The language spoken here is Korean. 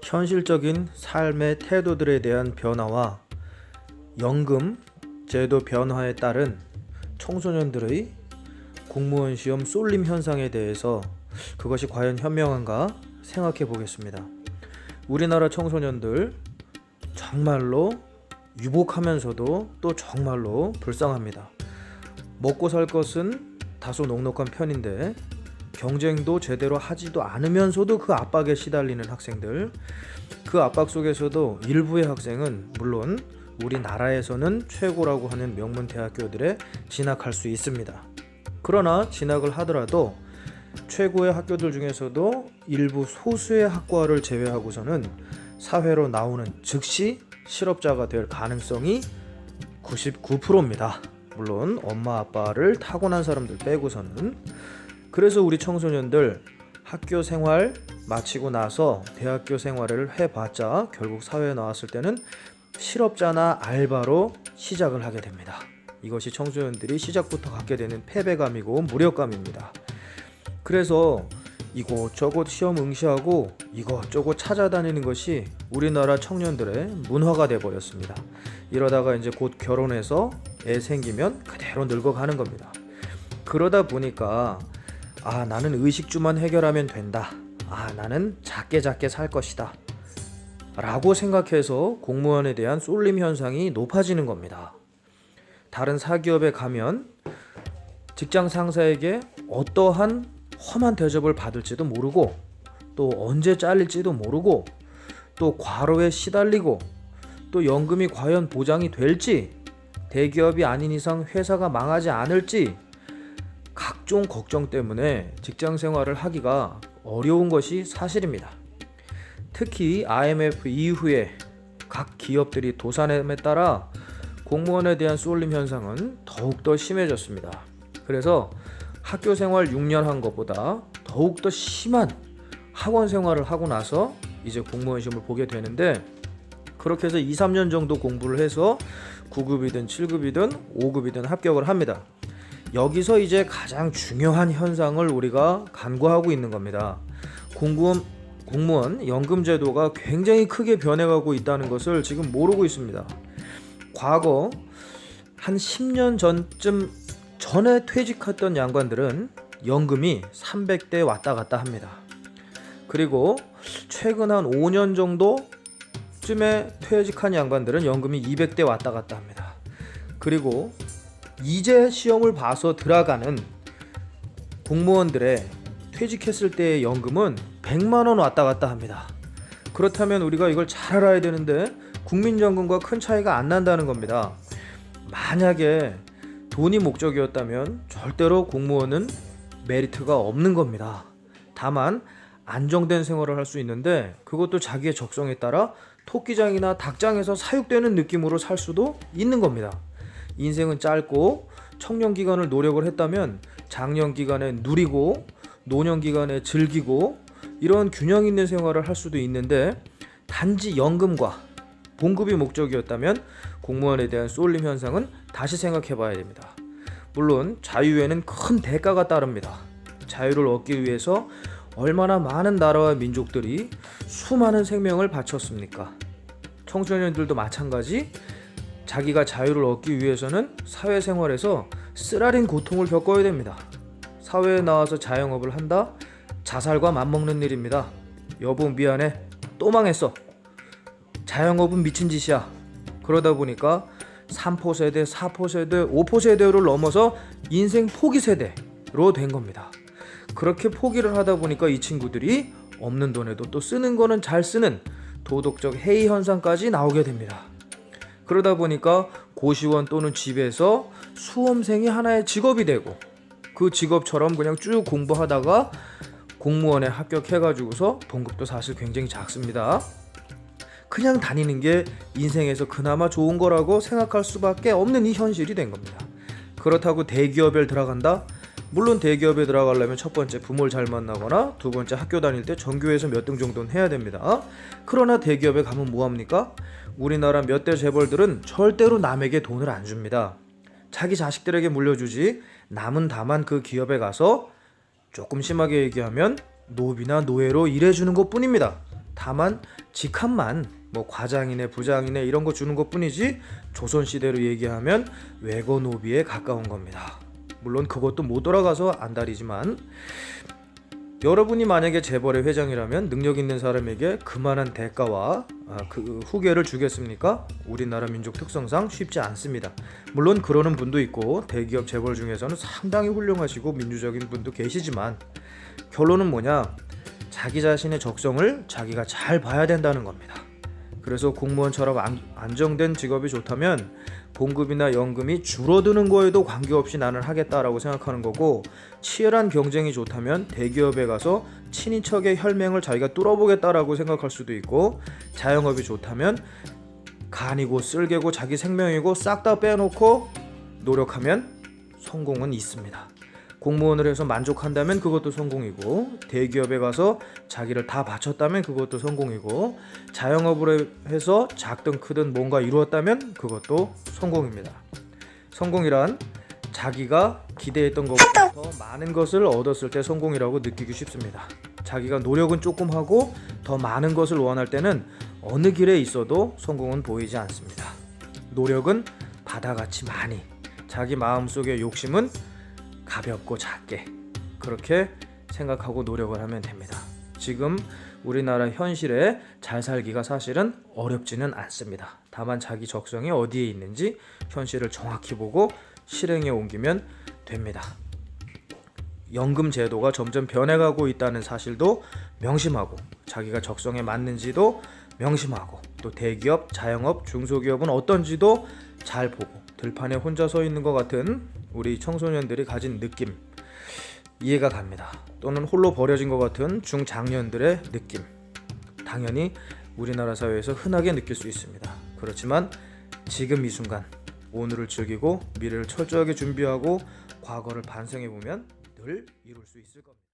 현실적인 삶의 태도들에 대한 변화와 연금 제도 변화에 따른 청소년들의 공무원 시험 쏠림 현상에 대해서 그것이 과연 현명한가 생각해 보겠습니다. 우리나라 청소년들 정말로 유복하면서도 또 정말로 불쌍합니다. 먹고 살 것은 다소 넉넉한 편인데 경쟁도 제대로 하지도 않으면서도 그 압박에 시달리는 학생들, 그 압박 속에서도 일부의 학생은 물론 우리나라에서는 최고라고 하는 명문 대학교들에 진학할 수 있습니다. 그러나 진학을 하더라도 최고의 학교들 중에서도 일부 소수의 학과를 제외하고서는 사회로 나오는 즉시 실업자가 될 가능성이 99%입니다. 물론 엄마 아빠를 타고난 사람들 빼고서는. 그래서 우리 청소년들 학교 생활 마치고 나서 대학교 생활을 해봤자 결국 사회에 나왔을 때는 실업자나 알바로 시작을 하게 됩니다. 이것이 청소년들이 시작부터 갖게 되는 패배감이고 무력감입니다. 그래서 이곳저곳 시험 응시하고 이것저것 찾아다니는 것이 우리나라 청년들의 문화가 돼버렸습니다. 이러다가 이제 곧 결혼해서 애 생기면 그대로 늙어가는 겁니다. 그러다 보니까 나는 의식주만 해결하면 된다. 나는 작게 살 것이다. 라고 생각해서 공무원에 대한 쏠림 현상이 높아지는 겁니다. 다른 사기업에 가면 직장 상사에게 어떠한 험한 대접을 받을지도 모르고 또 언제 잘릴지도 모르고 또 과로에 시달리고 또 연금이 과연 보장이 될지 대기업이 아닌 이상 회사가 망하지 않을지 각종 걱정 때문에 직장 생활을 하기가 어려운 것이 사실입니다. 특히 IMF 이후에 각 기업들이 도산함에 따라 공무원에 대한 쏠림 현상은 더욱더 심해졌습니다. 그래서 학교 생활 6년 한 것보다 더욱더 심한 학원 생활을 하고 나서 이제 공무원 시험을 보게 되는데 그렇게 해서 2, 3년 정도 공부를 해서 9급이든 7급이든 5급이든 합격을 합니다. 여기서 이제 가장 중요한 현상을 우리가 간과하고 있는 겁니다. 공무원 연금 제도가 굉장히 크게 변해가고 있다는 것을 지금 모르고 있습니다. 과거 한 10년 전쯤 전에 퇴직했던 양반들은 연금이 300대 왔다 갔다 합니다. 그리고 최근 한 5년 정도쯤에 퇴직한 양반들은 연금이 200대 왔다 갔다 합니다. 그리고 이제 시험을 봐서 들어가는 공무원들의 퇴직했을 때의 연금은 100만 원 왔다 갔다 합니다. 그렇다면 우리가 이걸 잘 알아야 되는데 국민연금과 큰 차이가 안 난다는 겁니다. 만약에 돈이 목적이었다면 절대로 공무원은 메리트가 없는 겁니다. 다만 안정된 생활을 할 수 있는데 그것도 자기의 적성에 따라 토끼장이나 닭장에서 사육되는 느낌으로 살 수도 있는 겁니다. 인생은 짧고 청년 기간을 노력을 했다면 장년 기간에 누리고 노년 기간에 즐기고 이런 균형 있는 생활을 할 수도 있는데 단지 연금과 봉급이 목적이었다면 공무원에 대한 쏠림 현상은 다시 생각해 봐야 됩니다. 물론 자유에는 큰 대가가 따릅니다. 자유를 얻기 위해서 얼마나 많은 나라와 민족들이 수많은 생명을 바쳤습니까? 청소년들도 마찬가지. 자기가 자유를 얻기 위해서는 사회생활에서 쓰라린 고통을 겪어야 됩니다. 사회에 나와서 자영업을 한다? 자살과 맞먹는 일입니다. 여보 미안해, 또 망했어. 자영업은 미친 짓이야. 그러다 보니까 3포 세대, 4포 세대, 5포 세대를 넘어서 인생 포기 세대로 된 겁니다. 그렇게 포기를 하다 보니까 이 친구들이 없는 돈에도 또 쓰는 거는 잘 쓰는 도덕적 해이 현상까지 나오게 됩니다. 그러다 보니까 고시원 또는 집에서 수험생이 하나의 직업이 되고 그 직업처럼 그냥 쭉 공부하다가 공무원에 합격해가지고서 봉급도 사실 굉장히 작습니다. 그냥 다니는 게 인생에서 그나마 좋은 거라고 생각할 수밖에 없는 이 현실이 된 겁니다. 그렇다고 대기업에 들어간다? 물론 대기업에 들어가려면 첫 번째 부모를 잘 만나거나 두 번째 학교 다닐 때 전교에서 몇 등 정도는 해야 됩니다. 그러나 대기업에 가면 뭐합니까? 우리나라 몇 대 재벌들은 절대로 남에게 돈을 안 줍니다. 자기 자식들에게 물려주지 남은 다만 그 기업에 가서 조금 심하게 얘기하면 노비나 노예로 일해주는 것 뿐입니다. 다만 직함만 뭐 과장이네 부장이네 이런 거 주는 것뿐이지 조선시대로 얘기하면 외거노비에 가까운 겁니다. 물론 그것도 못 돌아가서 안달이지만, 여러분이 만약에 재벌의 회장이라면 능력 있는 사람에게 그만한 대가와 그 후계를 주겠습니까? 우리나라 민족 특성상 쉽지 않습니다. 물론 그러는 분도 있고 대기업 재벌 중에서는 상당히 훌륭하시고 민주적인 분도 계시지만, 결론은 뭐냐? 자기 자신의 적성을 자기가 잘 봐야 된다는 겁니다. 그래서 공무원처럼 안정된 직업이 좋다면 봉급이나 연금이 줄어드는 거에도 관계없이 나는 하겠다라고 생각하는 거고, 치열한 경쟁이 좋다면 대기업에 가서 친인척의 혈맹을 자기가 뚫어보겠다라고 생각할 수도 있고, 자영업이 좋다면 간이고 쓸개고 자기 생명이고 싹 다 빼놓고 노력하면 성공은 있습니다. 공무원을 해서 만족한다면 그것도 성공이고, 대기업에 가서 자기를 다 바쳤다면 그것도 성공이고, 자영업으로 해서 작든 크든 뭔가 이루었다면 그것도 성공입니다. 성공이란 자기가 기대했던 것보다 더 많은 것을 얻었을 때 성공이라고 느끼기 쉽습니다. 자기가 노력은 조금 하고 더 많은 것을 원할 때는 어느 길에 있어도 성공은 보이지 않습니다. 노력은 바다같이 많이, 자기 마음속의 욕심은 가볍고 작게, 그렇게 생각하고 노력을 하면 됩니다. 지금 우리나라 현실에 잘 살기가 사실은 어렵지는 않습니다. 다만 자기 적성이 어디에 있는지 현실을 정확히 보고 실행에 옮기면 됩니다. 연금 제도가 점점 변해가고 있다는 사실도 명심하고, 자기가 적성에 맞는지도 명심하고, 또 대기업, 자영업, 중소기업은 어떤지도 잘 보고, 들판에 혼자 서 있는 것 같은 우리 청소년들이 가진 느낌 이해가 갑니다. 또는 홀로 버려진 것 같은 중장년들의 느낌, 당연히 우리나라 사회에서 흔하게 느낄 수 있습니다. 그렇지만 지금 이 순간 오늘을 즐기고 미래를 철저하게 준비하고 과거를 반성해보면 늘 이룰 수 있을 겁니다.